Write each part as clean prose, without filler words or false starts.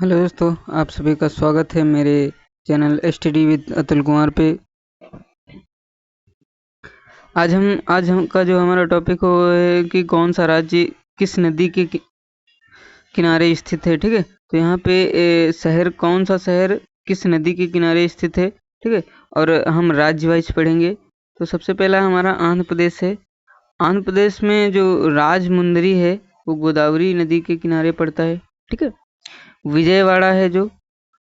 Hello दोस्तों, आप सभी का स्वागत है मेरे channel STD with Atul Kumar पे। आज हम का जो हमारा टॉपिक हो है कि कौन सा राज्य किस नदी के किनारे स्थित है। ठीक है, तो यहाँ पे शहर, कौन सा शहर किस नदी के किनारे स्थित है। ठीक है, और हम राज्य वाइज पढ़ेंगे। तो सबसे पहला हमारा आंध्र प्रदेश है। आंध्र प्रदेश में जो राजमुंदरी है वो गोदावरी नदी के किनारे पड़ता है। ठीक है, विजयवाड़ा है जो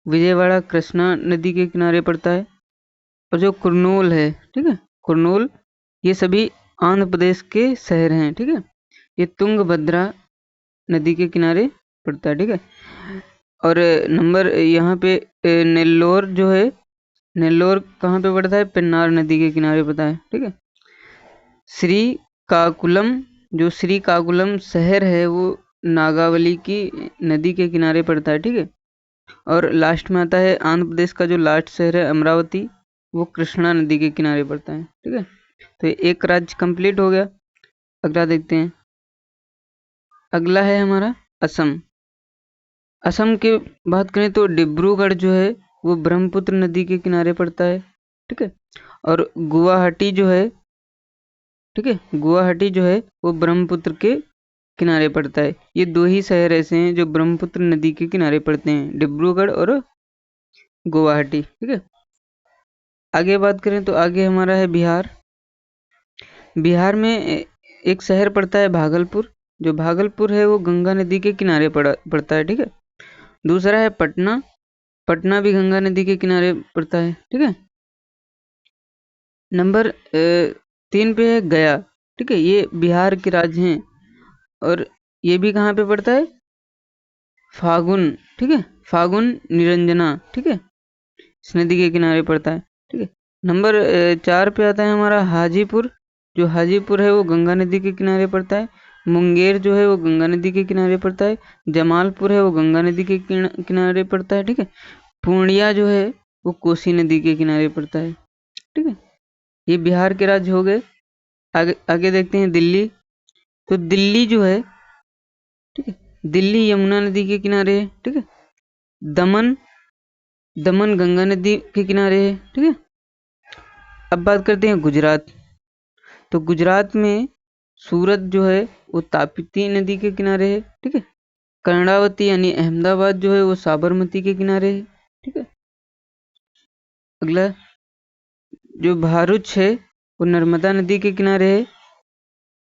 विजयवाड़ा कृष्णा नदी के किनारे पड़ता है। और जो कुरनूल है, ठीक है, कुरनूल, ये सभी आंध्र प्रदेश के शहर हैं। ठीक है, ये तुंगभद्रा नदी के किनारे पड़ता है। ठीक है, और नंबर यहाँ पे नेल्लोर जो है, नेल्लोर कहाँ पे पड़ता है? पेन्नार नदी के किनारे पड़ता है। ठीक है, श्रीकाकुलम, जो श्रीकाकुलम शहर है वो नागावली की नदी के किनारे पड़ता है। ठीक है, और लास्ट में आता है आंध्र प्रदेश का जो लास्ट शहर है अमरावती, वो कृष्णा नदी के किनारे पड़ता है। ठीक है, तो एक राज्य कंप्लीट हो गया। अगला देखते हैं। अगला है हमारा असम। असम की बात करें तो डिब्रूगढ़ जो है वो ब्रह्मपुत्र नदी के किनारे पड़ता है। ठीक है, और गुवाहाटी जो है, ठीक है, गुवाहाटी जो है वो ब्रह्मपुत्र के किनारे पड़ता है। ये दो ही शहर ऐसे हैं जो ब्रह्मपुत्र नदी के किनारे पड़ते हैं, डिब्रूगढ़ और गुवाहाटी। ठीक है, आगे बात करें तो आगे हमारा है बिहार। बिहार में एक शहर पड़ता है भागलपुर। जो भागलपुर है वो गंगा नदी के किनारे पड़ता है। ठीक है, दूसरा है पटना। पटना भी गंगा नदी के किनारे पड़ता है। ठीक है, नंबर 3 पे है गया। ठीक है, ये बिहार के राज्य हैं और ये भी कहाँ पे पड़ता है? फागुन। ठीक है, फागुन निरंजना, ठीक है, इस नदी के किनारे पड़ता है। ठीक है, नंबर 4 पे आता है हमारा हाजीपुर। जो हाजीपुर है वो गंगा नदी के किनारे पड़ता है। मुंगेर जो है वो गंगा नदी के किनारे पड़ता है। जमालपुर है वो गंगा नदी के किनारे पड़ता है। ठीक है, पूर्णिया जो है वो कोसी नदी के किनारे पड़ता है। ठीक है, ये बिहार के राज्य हो गए। आगे आगे देखते हैं दिल्ली। तो दिल्ली जो है, ठीक है, दिल्ली यमुना नदी के किनारे है। ठीक है, दमन, दमन गंगा नदी के किनारे है। ठीक है, अब बात करते हैं गुजरात। तो गुजरात में सूरत जो है वो ताप्ती नदी के किनारे है। ठीक है, कर्णावती यानी अहमदाबाद जो है वो साबरमती के किनारे है। ठीक है, अगला जो भरूच है वो नर्मदा नदी के किनारे है।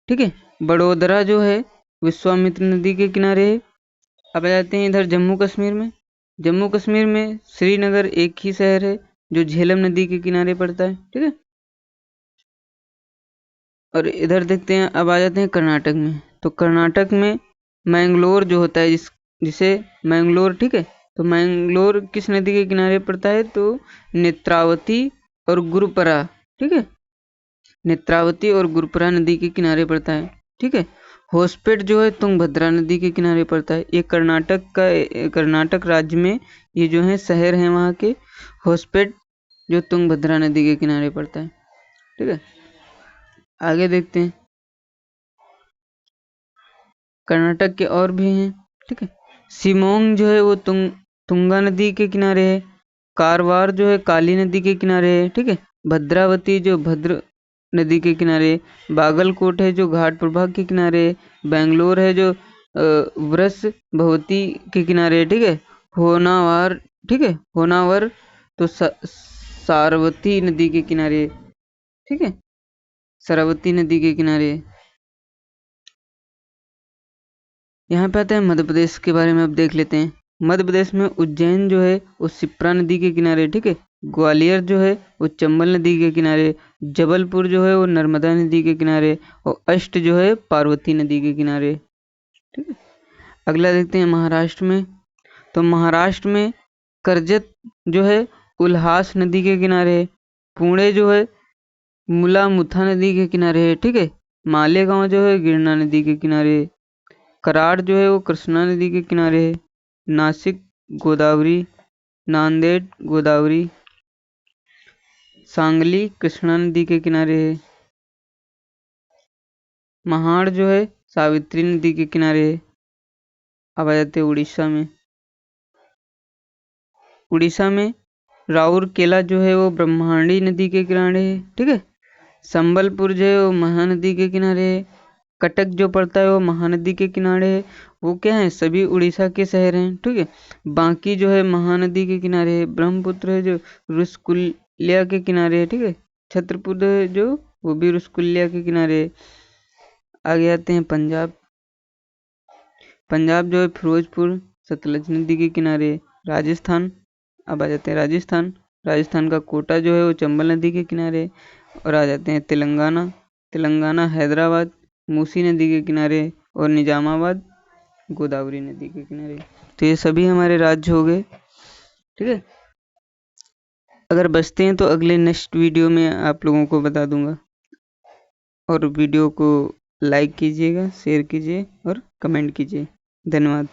ठीक है, बड़ोदरा जो है विश्वामित्र नदी के किनारे है। अब आ जाते हैं इधर जम्मू कश्मीर में। जम्मू कश्मीर में श्रीनगर एक ही शहर है जो झेलम नदी के किनारे पड़ता है। ठीक है, और इधर देखते हैं, अब आ जाते हैं कर्नाटक में। तो कर्नाटक में मैंगलोर जो होता है, जिसे मैंगलोर, ठीक है, तो मैंगलोर किस नदी के किनारे पड़ता है? तो नेत्रावती और गुरुपरा। ठीक है, नेत्रावती और गुरुपरा नदी के किनारे पड़ता है। ठीक है, होसपेट जो है तुंगभद्रा नदी के किनारे पड़ता है। ये कर्नाटक राज्य में ये जो है शहर हैं वहाँ के, होसपेट जो तुंगभद्रा नदी के किनारे पड़ता है। ठीक है, आगे देखते हैं। कर्नाटक के और भी हैं। ठीक है, शिमोंग जो है वो तुंगा नदी के किनारे है। कारवार जो है काली नदी के किनारे है। ठीक है, भद्रावती जो भद्र नदी के किनारे, बागलकोट है जो घाट प्रभाग के किनारे, बेंगलोर है जो वृष भवती के किनारे। ठीक है, होनावर, ठीक है, होनावर तो सारवती नदी के किनारे। ठीक है, सरवती नदी के किनारे। यहाँ पे आते हैं मध्य प्रदेश के बारे में, अब देख लेते हैं। मध्य प्रदेश में उज्जैन जो है वो शिप्रा नदी के किनारे। ठीक है, ग्वालियर जो है वो चंबल नदी के किनारे, जबलपुर जो है वो नर्मदा नदी के किनारे, और अष्ट जो है पार्वती नदी के किनारे। ठीक है, अगला देखते हैं महाराष्ट्र में। तो महाराष्ट्र में कर्जत जो है उल्हास नदी के किनारे है। पुणे जो है मुला मुथा नदी के किनारे है। ठीक है, मालेगांव जो है गिरना नदी के किनारे है। कराड़ जो है वो कृष्णा नदी के किनारे है। नासिक गोदावरी, नांदेड़ गोदावरी, सांगली कृष्णा नदी के किनारे है। महाड़ जो है सावित्री नदी के किनारे है। अब आ जाते हैं उड़ीसा में। उड़ीसा में राउरकेला जो है वो ब्रह्मणी नदी के किनारे है, ठीक है। संबलपुर जो है वो महानदी के किनारे है। कटक जो पड़ता है वो महानदी के किनारे है। वो क्या है, सभी उड़ीसा के शहर हैं, ठीक है। बांकी जो है महानदी के किनारे है। ब्रह्मपुत्र है जो रुसकुल्या के किनारे है, ठीक है। छत्रपुर है जो वो भी रुसकुल्या के किनारे है। आगे आते हैं पंजाब। पंजाब जो है फिरोजपुर सतलज नदी के किनारे है। राजस्थान, अब आ जाते हैं राजस्थान। राजस्थान का कोटा जो है वो चंबल नदी के किनारे है। और आ जाते हैं तेलंगाना। तेलंगाना हैदराबाद मूसी नदी के किनारे और निजामाबाद गोदावरी नदी के किनारे। तो ये सभी हमारे राज्य हो गए, ठीक है। अगर बचते हैं तो अगले नेक्स्ट वीडियो में आप लोगों को बता दूंगा। और वीडियो को लाइक कीजिएगा, शेयर कीजिए और कमेंट कीजिए। धन्यवाद।